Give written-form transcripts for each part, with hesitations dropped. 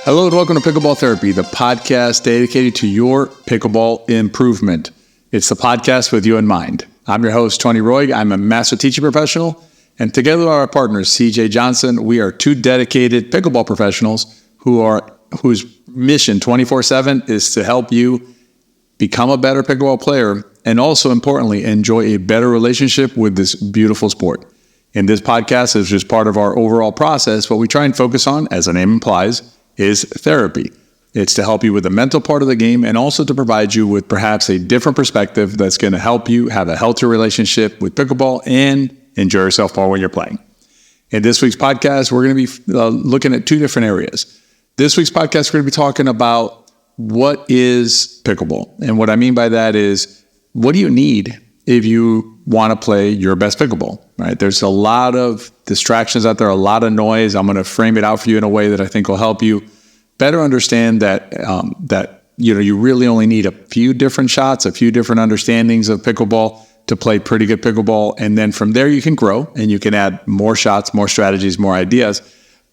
Hello and welcome to Pickleball Therapy, the podcast dedicated to your pickleball improvement. It's the podcast with you in mind. I'm your host, Tony Roig. I'm a master teaching professional, and together with our partner, CJ Johnson, we are two dedicated pickleball professionals whose mission 24/7 is to help you become a better pickleball player and also, importantly, enjoy a better relationship with this beautiful sport. And this podcast is just part of our overall process. What we try and focus on, as the name implies, is therapy. It's to help you with the mental part of the game and also to provide you with perhaps a different perspective that's going to help you have a healthier relationship with pickleball and enjoy yourself more when you're playing. In this week's podcast, we're going to be looking at two different areas. This week's podcast, we're going to be talking about what is pickleball. And what I mean by that is, what do you need if you want to play your best pickleball, right? There's a lot of distractions out there, a lot of noise. I'm going to frame it out for you in a way that I think will help you better understand that you really only need a few different shots, a few different understandings of pickleball to play pretty good pickleball. And then from there you can grow and you can add more shots, more strategies, more ideas.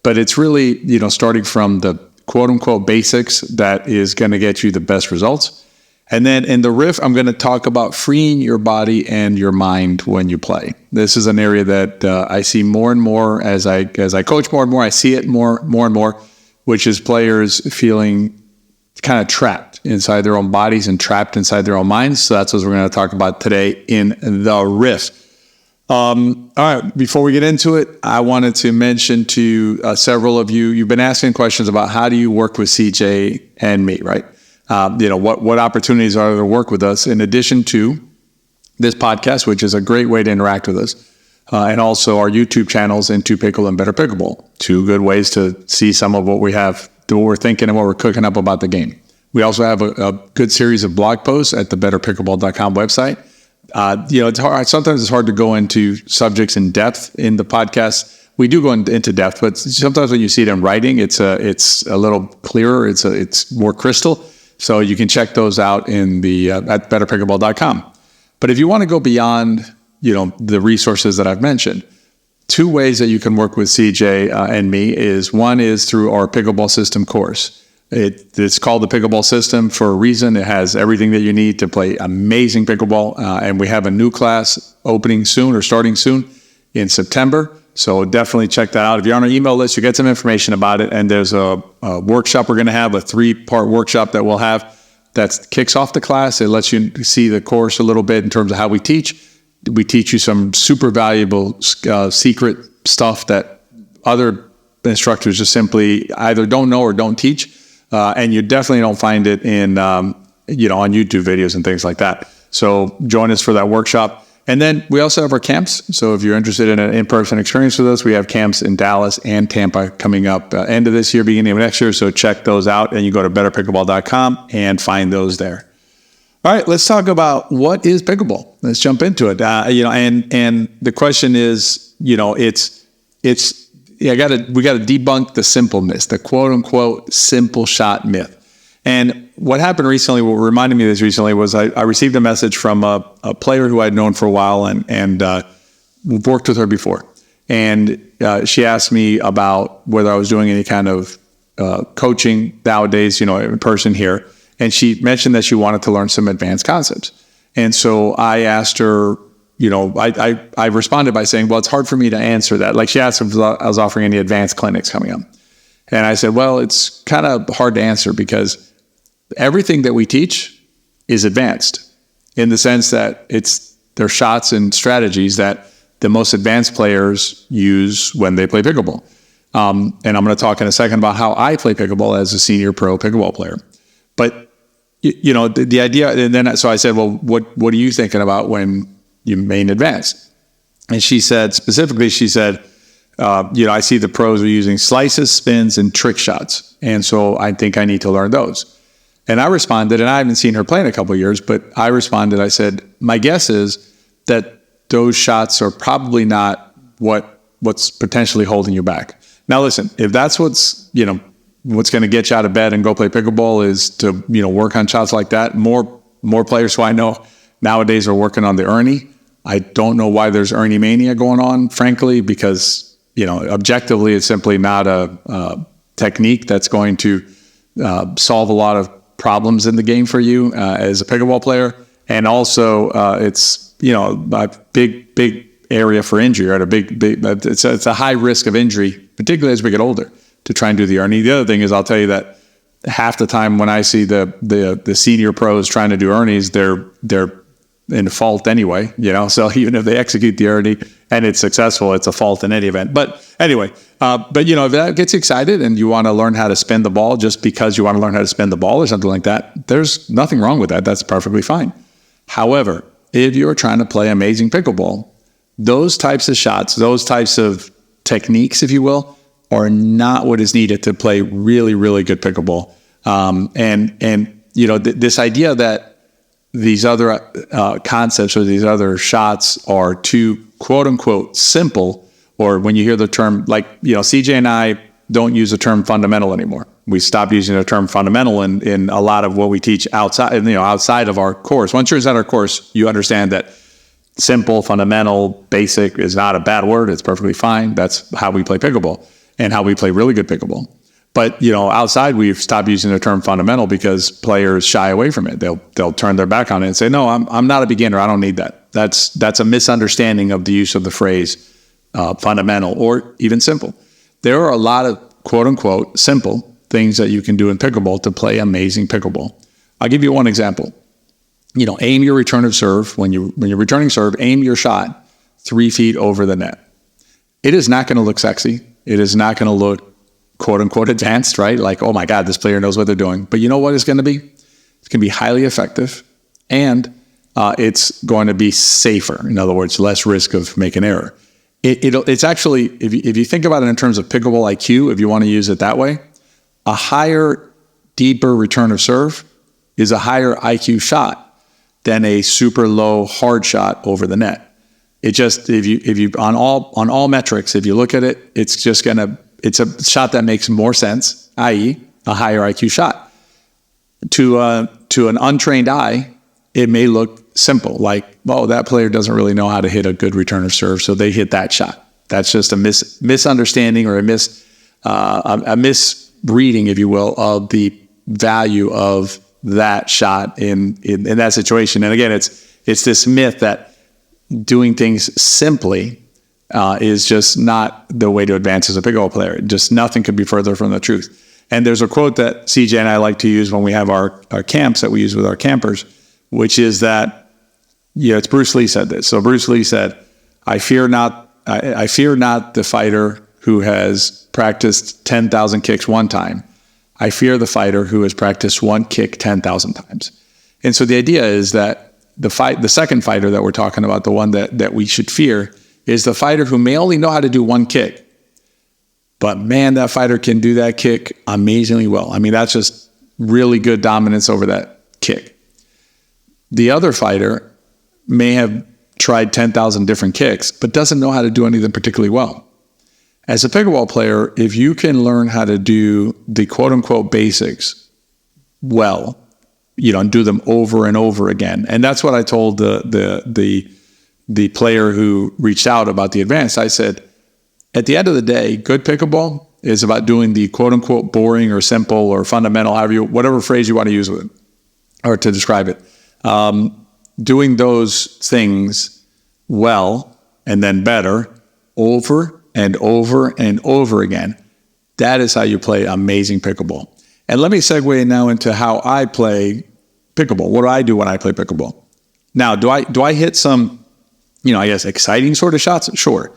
But it's really, starting from the quote unquote basics that is going to get you the best results. And then in the riff, I'm going to talk about freeing your body and your mind when you play. This is an area that I see more and more as I coach more and more. I see it more and more, which is players feeling kind of trapped inside their own bodies and trapped inside their own minds. So that's what we're going to talk about today in the riff. All right, before we get into it, I wanted to mention to several of you, you've been asking questions about how do you work with CJ and me, right? What opportunities are there to work with us in addition to this podcast, which is a great way to interact with us, and also our YouTube channels, Into Pickle and Better Pickleball. Two good ways to see some of what we have, what we're thinking and what we're cooking up about the game. We also have a good series of blog posts at the betterpickleball.com website. It's hard. Sometimes it's hard to go into subjects in depth in the podcast. We do go into depth, but sometimes when you see it in writing, it's a little clearer. It's more crystal. So you can check those out in the at betterpickleball.com. But if you want to go beyond, the resources that I've mentioned, two ways that you can work with CJ and me is one is through our pickleball system course. It's called the Pickleball System for a reason. It has everything that you need to play amazing pickleball. And we have a new class opening soon or starting soon in September. So definitely check that out. If you're on our email list, you get some information about it. And there's a workshop we're going to have, a 3-part workshop that we'll have that kicks off the class. It lets you see the course a little bit in terms of how we teach. We teach you some super valuable secret stuff that other instructors just simply either don't know or don't teach. And you definitely don't find it in, on YouTube videos and things like that. So join us for that workshop. And then we also have our camps. So if you're interested in an in-person experience with us, we have camps in Dallas and Tampa coming up end of this year, beginning of next year. So check those out and you go to betterpickleball.com and find those there. All right, let's talk about what is pickleball. Let's jump into it. And the question is, we got to debunk the simple myth, the quote unquote simple shot myth. And what happened recently, what reminded me of this recently was I received a message from a player who I'd known for a while and worked with her before. And she asked me about whether I was doing any kind of coaching nowadays, in person here. And she mentioned that she wanted to learn some advanced concepts. And so I asked her, I responded by saying, well, it's hard for me to answer that. Like she asked if I was offering any advanced clinics coming up. And I said, well, it's kind of hard to answer because everything that we teach is advanced in the sense that they're shots and strategies that the most advanced players use when they play pickleball. And I'm going to talk in a second about how I play pickleball as a senior pro pickleball player. But, the idea, and then so I said, well, what are you thinking about when you main advanced? And she said, I see the pros are using slices, spins, and trick shots. And so I think I need to learn those. And I responded, and I haven't seen her play in a couple of years, but I responded, I said, my guess is that those shots are probably not what's potentially holding you back. Now, listen, if that's what's going to get you out of bed and go play pickleball is to, work on shots like that, more players who I know nowadays are working on the Ernie. I don't know why there's Ernie mania going on, frankly, because, objectively, it's simply not technique that's going to solve a lot of problems in the game for you as a pickleball player. And also, it's, a big area for injury, right? It's a high risk of injury, particularly as we get older, to try and do the ernie. The other thing is, I'll tell you that half the time when I see the senior pros trying to do ernies, they're in fault anyway, so even if they execute the ernie and it's successful, it's a fault in any event. But anyway, if that gets you excited and you want to learn how to spin the ball just because you want to learn how to spin the ball or something like that, there's nothing wrong with that. That's perfectly fine. However, if you're trying to play amazing pickleball, those types of shots, those types of techniques, if you will, are not what is needed to play really, really good pickleball. This idea that these other concepts or these other shots are too quote unquote simple, or when you hear the term, like, CJ and I don't use the term fundamental anymore. We stopped using the term fundamental in a lot of what we teach outside of our course. Once you're inside our course, you understand that simple, fundamental, basic is not a bad word. It's perfectly fine. That's how we play pickleball and how we play really good pickleball. But, outside, we've stopped using the term fundamental because players shy away from it. They'll turn their back on it and say, no, I'm not a beginner. I don't need that. That's a misunderstanding of the use of the phrase fundamental or even simple. There are a lot of quote unquote simple things that you can do in pickleball to play amazing pickleball. I'll give you one example. Aim your return of serve. When you're returning serve, aim your shot 3 feet over the net. It is not going to look sexy. It is not going to look quote unquote advanced, right? Like, oh my God, this player knows what they're doing. But you know what it's going to be? It's going to be highly effective, and it's going to be safer. In other words, less risk of making error. It's actually, if you think about it in terms of pickleball IQ, if you want to use it that way, a higher, deeper return of serve is a higher IQ shot than a super low hard shot over the net. It just, if you on all metrics, if you look at it, it's a shot that makes more sense, i.e. a higher IQ shot. To an untrained eye, it may look simple, like, that player doesn't really know how to hit a good return of serve, so they hit that shot. That's just a misunderstanding or a misreading, if you will, of the value of that shot in that situation. And again, it's this myth that doing things simply is just not the way to advance as a pickleball player. Just nothing could be further from the truth. And there's a quote that CJ and I like to use when we have our camps that we use with our campers, which is that, it's Bruce Lee said this. So Bruce Lee said, I fear not the fighter who has practiced 10,000 kicks one time. I fear the fighter who has practiced one kick 10,000 times. And so the idea is that the second fighter that we're talking about, the one that we should fear, is the fighter who may only know how to do one kick, but man, that fighter can do that kick amazingly well. I mean, that's just really good dominance over that kick. The other fighter may have tried 10,000 different kicks, but doesn't know how to do any of them particularly well. As a pickleball player, if you can learn how to do the quote unquote basics well, and do them over and over again. And that's what I told the player who reached out about the advanced. I said, at the end of the day, good pickleball is about doing the quote unquote boring or simple or fundamental, whatever phrase you want to use with it or to describe it. Doing those things well and then better over and over and over again. That is how you play amazing pickleball. And let me segue now into how I play pickleball. What do I do when I play pickleball? Now, do I hit some, exciting sort of shots? Sure.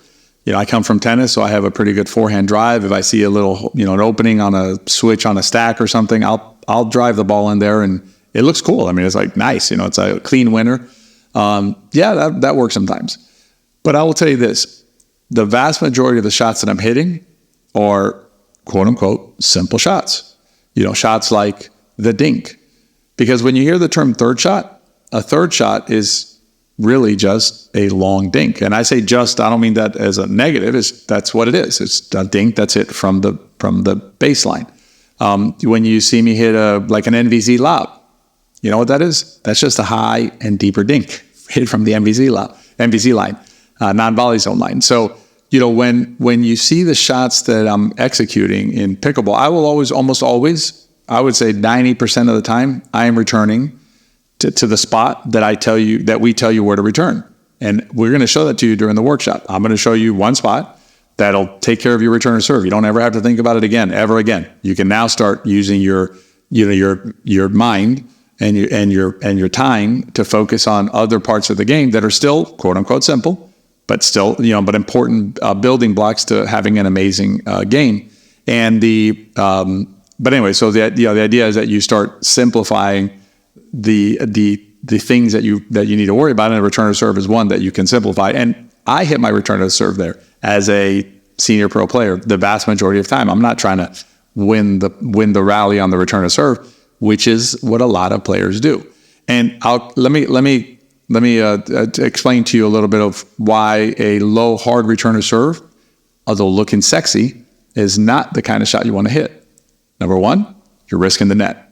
I come from tennis, so I have a pretty good forehand drive. If I see a little, an opening on a switch on a stack or something, I'll drive the ball in there, and it looks cool. I mean, it's like nice. It's a clean winner. That works sometimes. But I will tell you this: the vast majority of the shots that I'm hitting are quote unquote simple shots. Shots like the dink. Because when you hear the term third shot, a third shot is really just a long dink. And I say just, I don't mean that as a negative. That's what it is. It's a dink that's hit from the baseline. When you see me hit an NVZ lob, you know what that is? That's just a high and deeper dink hit from the NVZ line, non-volley zone line. So when you see the shots that I'm executing in pickleball, I will almost always, I would say 90% of the time, I am returning to the spot that we tell you where to return. And we're going to show that to you during the workshop. I'm going to show you one spot that'll take care of your return or serve. You don't ever have to think about it ever again. You can now start using your mind and your time to focus on other parts of the game that are still quote unquote simple, but still but important building blocks to having an amazing game. And but anyway, so the idea is that you start simplifying the things that you need to worry about, and a return to serve is one that you can simplify. And I hit my return to serve there as a senior pro player the vast majority of time. I'm not trying to win the rally on the return to serve, which is what a lot of players do. And let me explain to you a little bit of why a low hard return to serve, although looking sexy, is not the kind of shot you want to hit. Number one, you're risking the net.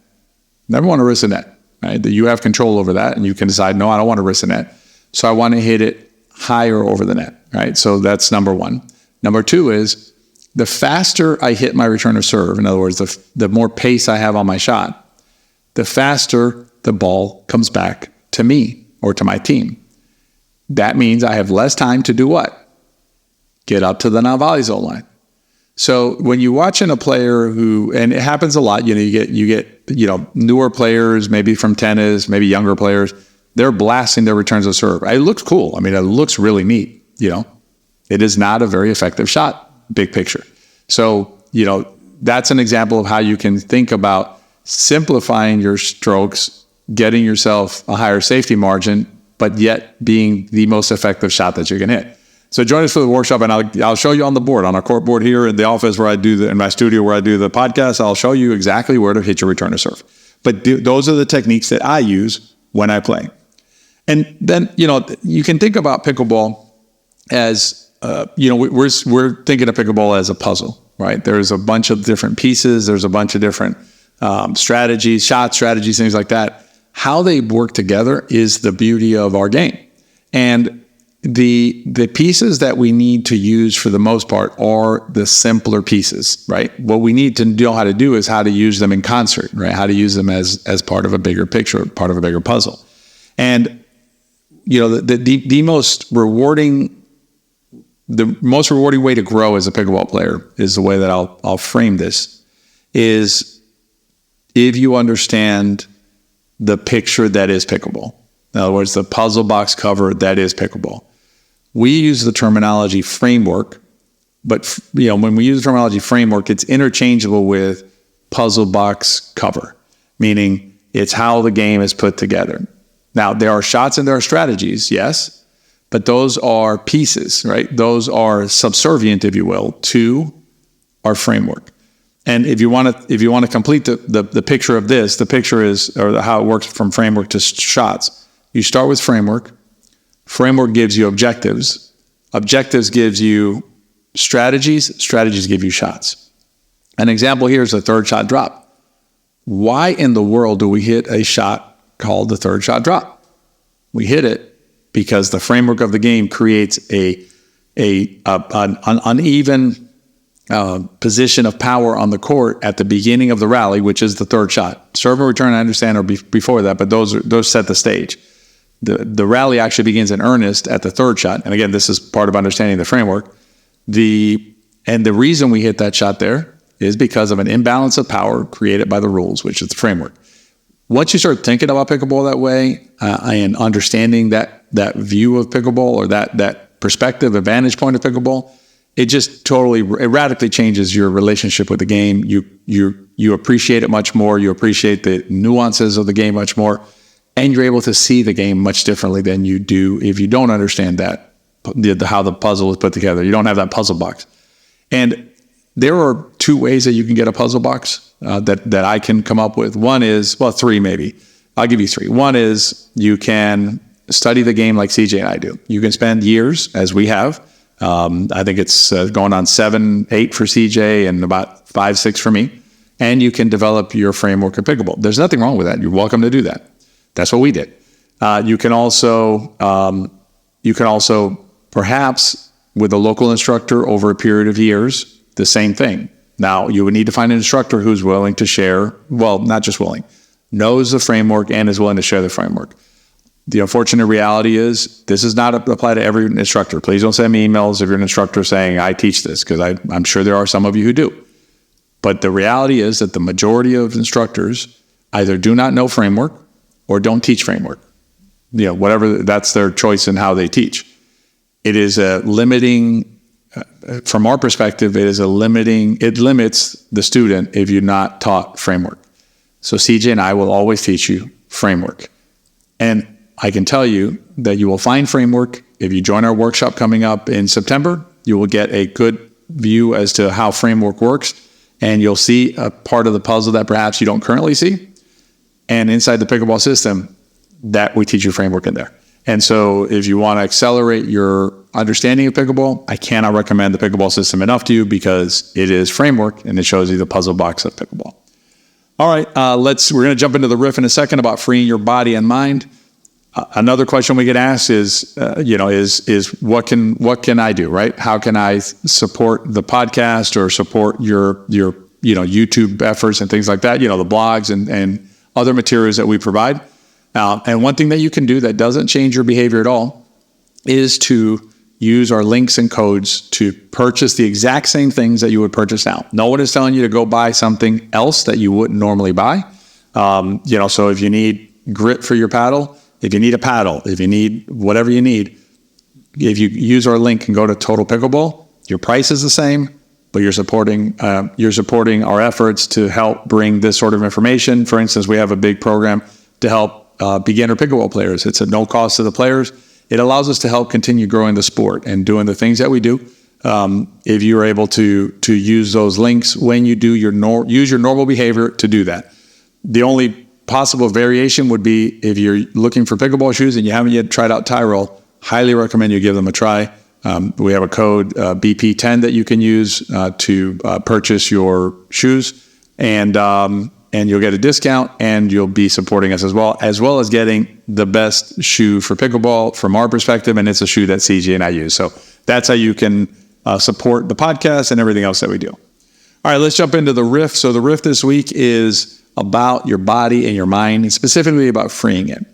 Never want to risk the net. Right? That you have control over that, and you can decide, no, I don't want to risk the net. So I want to hit it higher over the net, right? So that's number one. Number two is the faster I hit my return to serve, in other words, the more pace I have on my shot, the faster the ball comes back to me or to my team. That means I have less time to do what? Get up to the non-volley zone line. So when you're watching a player who, and it happens a lot, you get newer players, maybe from tennis, maybe younger players, they're blasting their returns of serve. It looks cool. I mean, it looks really neat. It is not a very effective shot, big picture. So, that's an example of how you can think about simplifying your strokes, getting yourself a higher safety margin, but yet being the most effective shot that you can hit. So join us for the workshop, and I'll show you on the board, on our court board here in the office in my studio where I do the podcast. I'll show you exactly where to hit your return to serve. But those are the techniques that I use when I play. And then, you can think about pickleball as, we're thinking of pickleball as a puzzle, right? There's a bunch of different pieces. There's a bunch of different strategies, shot strategies, things like that. How they work together is the beauty of our game. And the pieces that we need to use for the most part are the simpler pieces, right? What we need to know how to do is how to use them in concert, right? How to use them as part of a bigger picture, part of a bigger puzzle. And the most rewarding way to grow as a pickleball player is the way that I'll frame this, is if you understand the picture that is pickleball. In other words, the puzzle box cover that is pickleball. We use the terminology framework, but when we use the terminology framework, it's interchangeable with puzzle box cover, meaning it's how the game is put together. Now, there are shots and there are strategies, yes, but those are pieces, right? Those are subservient, if you will, to our framework. And if you want to complete the picture of this, the picture is, or how it works from framework to shots. You start with framework. Framework gives you objectives. Objectives gives you strategies. Strategies give you shots. An example here is the third shot drop. Why in the world do we hit a shot called the third shot drop? We hit it because the framework of the game creates an uneven position of power on the court at the beginning of the rally, which is the third shot. Serve and return, I understand, are before that, but those set the stage. The rally actually begins in earnest at the third shot. And again, this is part of understanding the framework. The reason we hit that shot there is because of an imbalance of power created by the rules, which is the framework. Once you start thinking about pickleball that way and understanding that view of pickleball or that perspective, a vantage point of pickleball, it just it radically changes your relationship with the game. You appreciate it much more. You appreciate the nuances of the game much more. And you're able to see the game much differently than you do if you don't understand that, how the puzzle is put together. You don't have that puzzle box. And there are two ways that you can get a puzzle box that I can come up with. One is, three maybe. I'll give you three. One is you can study the game like CJ and I do. You can spend years, as we have. I think it's going on 7, 8 for CJ and about 5, 6 for me. And you can develop your framework of pickleball. There's nothing wrong with that. You're welcome to do that. That's what we did. You can also perhaps with a local instructor over a period of years, the same thing. Now, you would need to find an instructor who's willing to share, well, not just willing, knows the framework and is willing to share the framework. The unfortunate reality is this does not apply to every instructor. Please don't send me emails if you're an instructor saying, I teach this, because I'm sure there are some of you who do. But the reality is that the majority of instructors either do not know framework or don't teach framework. Whatever, that's their choice in how they teach. It is a limiting, from our perspective, it limits the student if you're not taught framework. So CJ and I will always teach you framework. And I can tell you that you will find framework. If you join our workshop coming up in September, you will get a good view as to how framework works, and you'll see a part of the puzzle that perhaps you don't currently see. And inside the pickleball system, that we teach you framework in there. And so if you want to accelerate your understanding of pickleball, I cannot recommend the pickleball system enough to you, because it is framework and it shows you the puzzle box of pickleball. All right, we're going to jump into the riff in a second about freeing your body and mind. Another question we get asked is what can I do, right? How can I support the podcast or support your YouTube efforts and things like that? The blogs and other materials that we provide. And one thing that you can do that doesn't change your behavior at all is to use our links and codes to purchase the exact same things that you would purchase now. No one is telling you to go buy something else that you wouldn't normally buy. So if you need grip for your paddle, if you need a paddle, if you need whatever you need, if you use our link and go to Total Pickleball, your price is the same, but you're supporting our efforts to help bring this sort of information. For instance, we have a big program to help beginner pickleball players. It's at no cost to the players. It allows us to help continue growing the sport and doing the things that we do. If you're able to use those links when you do use your normal behavior to do that. The only possible variation would be if you're looking for pickleball shoes and you haven't yet tried out Tyrol, highly recommend you give them a try. We have a code BP10 that you can use to purchase your shoes, and you'll get a discount, and you'll be supporting us as well as getting the best shoe for pickleball from our perspective, and it's a shoe that CJ and I use. So that's how you can support the podcast and everything else that we do. All right, let's jump into the riff. So the riff this week is about your body and your mind, and specifically about freeing it.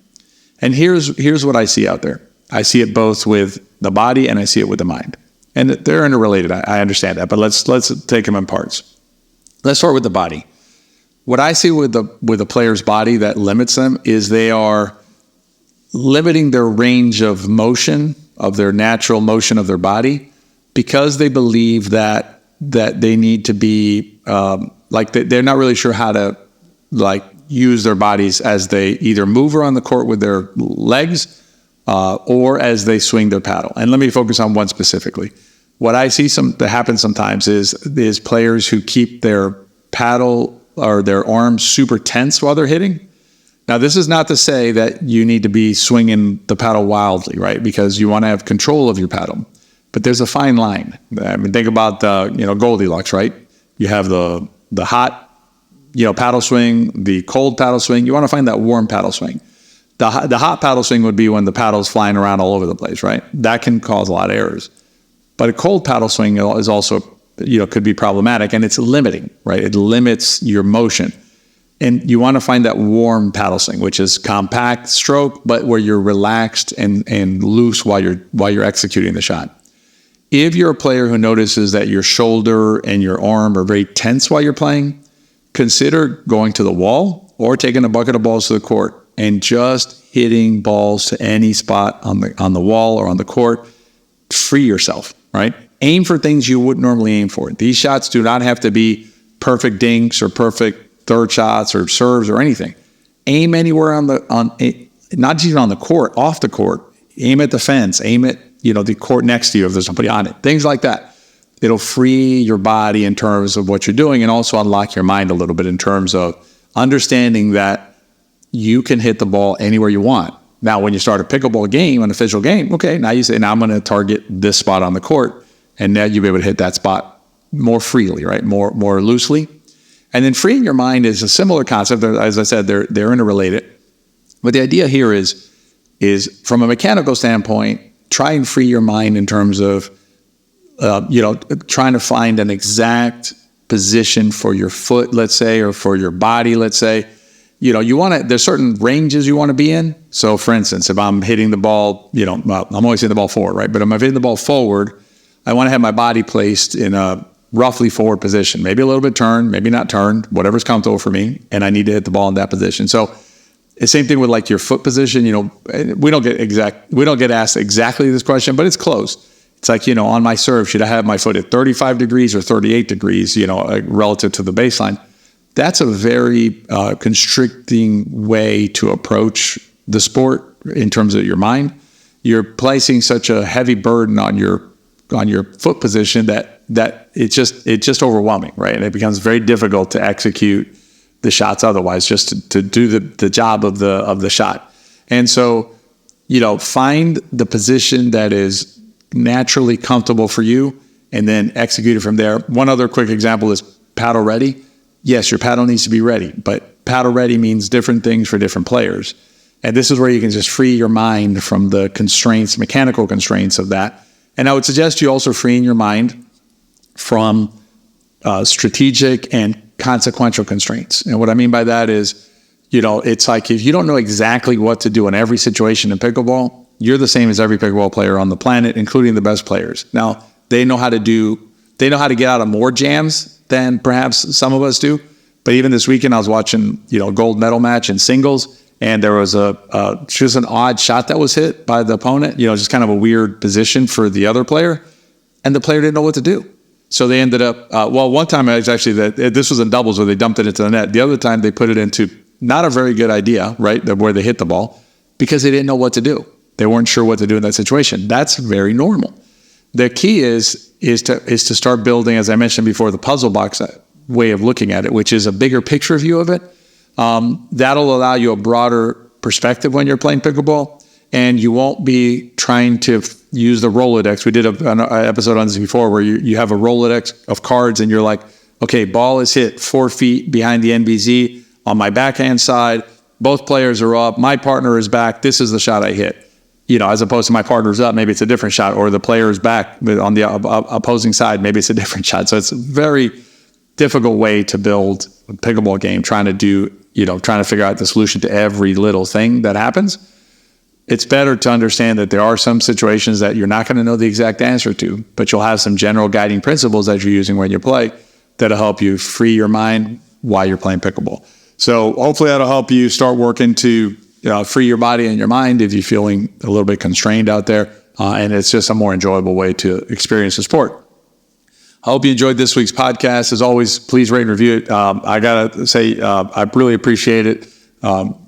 And here's what I see out there. I see it both with the body and I see it with the mind. And they're interrelated. I understand that, but let's take them in parts. Let's start with the body. What I see with the player's body that limits them is they are limiting their range of motion, of their natural motion of their body, because they believe that they need to be they're not really sure how to use their bodies as they either move around the court with their legs or as they swing their paddle. And let me focus on one specifically. What I see that happens sometimes is players who keep their paddle or their arms super tense while they're hitting. Now, this is not to say that you need to be swinging the paddle wildly, right? Because you want to have control of your paddle. But there's a fine line. I mean, think about Goldilocks, right? You have the hot paddle swing, the cold paddle swing. You want to find that warm paddle swing. The hot paddle swing would be when the paddle's flying around all over the place, right? That can cause a lot of errors. But a cold paddle swing is also, could be problematic, and it's limiting, right? It limits your motion. And you want to find that warm paddle swing, which is compact stroke, but where you're relaxed and loose while you're executing the shot. If you're a player who notices that your shoulder and your arm are very tense while you're playing, consider going to the wall or taking a bucket of balls to the court and just hitting balls to any spot on the wall or on the court. Free yourself, right? Aim for things you wouldn't normally aim for. These shots do not have to be perfect dinks or perfect third shots or serves or anything. Aim anywhere not even on the court, off the court. Aim at the fence. Aim at the court next to you if there's somebody on it. Things like that. It'll free your body in terms of what you're doing, and also unlock your mind a little bit in terms of understanding that you can hit the ball anywhere you want. Now, when you start a pickleball game, an official game, okay, now you say, now I'm going to target this spot on the court, and now you'll be able to hit that spot more freely, right? More loosely. And then freeing your mind is a similar concept. As I said, they're interrelated. But the idea here is from a mechanical standpoint, try and free your mind in terms of trying to find an exact position for your foot, let's say, or for your body, let's say. There's certain ranges you want to be in. So for instance, if I'm hitting the ball, I'm always hitting the ball forward, right? But if I'm hitting the ball forward, I want to have my body placed in a roughly forward position, maybe a little bit turned, maybe not turned, whatever's comfortable for me. And I need to hit the ball in that position. So the same thing with like your foot position. We don't get asked exactly this question, but it's close. It's like, on my serve, should I have my foot at 35 degrees or 38 degrees, relative to the baseline? That's a very constricting way to approach the sport in terms of your mind. You're placing such a heavy burden on your foot position that it's just overwhelming, right? And it becomes very difficult to execute the shots otherwise, just to do the job of the shot. And so, find the position that is naturally comfortable for you and then execute it from there. One other quick example is paddle ready. Yes, your paddle needs to be ready, but paddle ready means different things for different players. And this is where you can just free your mind from the constraints, mechanical constraints of that. And I would suggest you also freeing your mind from strategic and consequential constraints. And what I mean by that is, it's like if you don't know exactly what to do in every situation in pickleball, you're the same as every pickleball player on the planet, including the best players. Now, they know how to get out of more jams than perhaps some of us do. But even this weekend, I was watching, a gold medal match in singles, and there was just an odd shot that was hit by the opponent, just kind of a weird position for the other player, and the player didn't know what to do. So they ended up, one time it was actually this was in doubles where they dumped it into the net. The other time they put it into not a very good idea, right, where they hit the ball, because they didn't know what to do. They weren't sure what to do in that situation. That's very normal. The key is to start building, as I mentioned before, the puzzle box way of looking at it, which is a bigger picture view of it. That'll allow you a broader perspective when you're playing pickleball, and you won't be trying to use the Rolodex. We did an episode on this before where you have a Rolodex of cards and you're like, okay, ball is hit 4 feet behind the NBZ on my backhand side. Both players are up. My partner is back. This is the shot I hit. As opposed to my partner's up, maybe it's a different shot, or the player is back on the opposing side, maybe it's a different shot. So it's a very difficult way to build a pickleball game, trying to figure out the solution to every little thing that happens. It's better to understand that there are some situations that you're not going to know the exact answer to, but you'll have some general guiding principles that you're using when you play that'll help you free your mind while you're playing pickleball. So hopefully that'll help you start working to free your body and your mind if you're feeling a little bit constrained out there. And it's just a more enjoyable way to experience the sport. I hope you enjoyed this week's podcast. As always, please rate and review it. I got to say, I really appreciate it.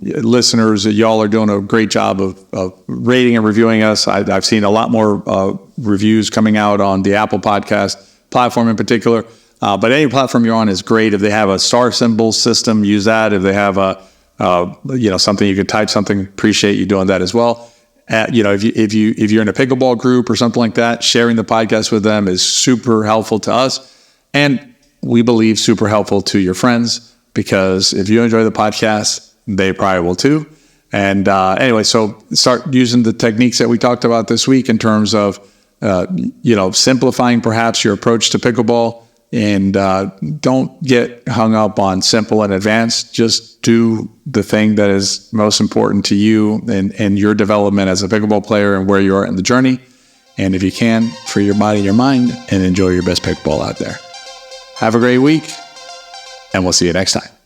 Listeners, y'all are doing a great job of rating and reviewing us. I've seen a lot more reviews coming out on the Apple Podcast platform in particular. But any platform you're on is great. If they have a star symbol system, use that. If they have something you could type something, appreciate you doing that as well. If you're in a pickleball group or something like that, sharing the podcast with them is super helpful to us, and we believe super helpful to your friends, because if you enjoy the podcast, they probably will too. And anyway, so start using the techniques that we talked about this week in terms of simplifying perhaps your approach to pickleball. And don't get hung up on simple and advanced. Just do the thing that is most important to you and your development as a pickleball player and where you are in the journey. And if you can, free your body and your mind and enjoy your best pickleball out there. Have a great week, and we'll see you next time.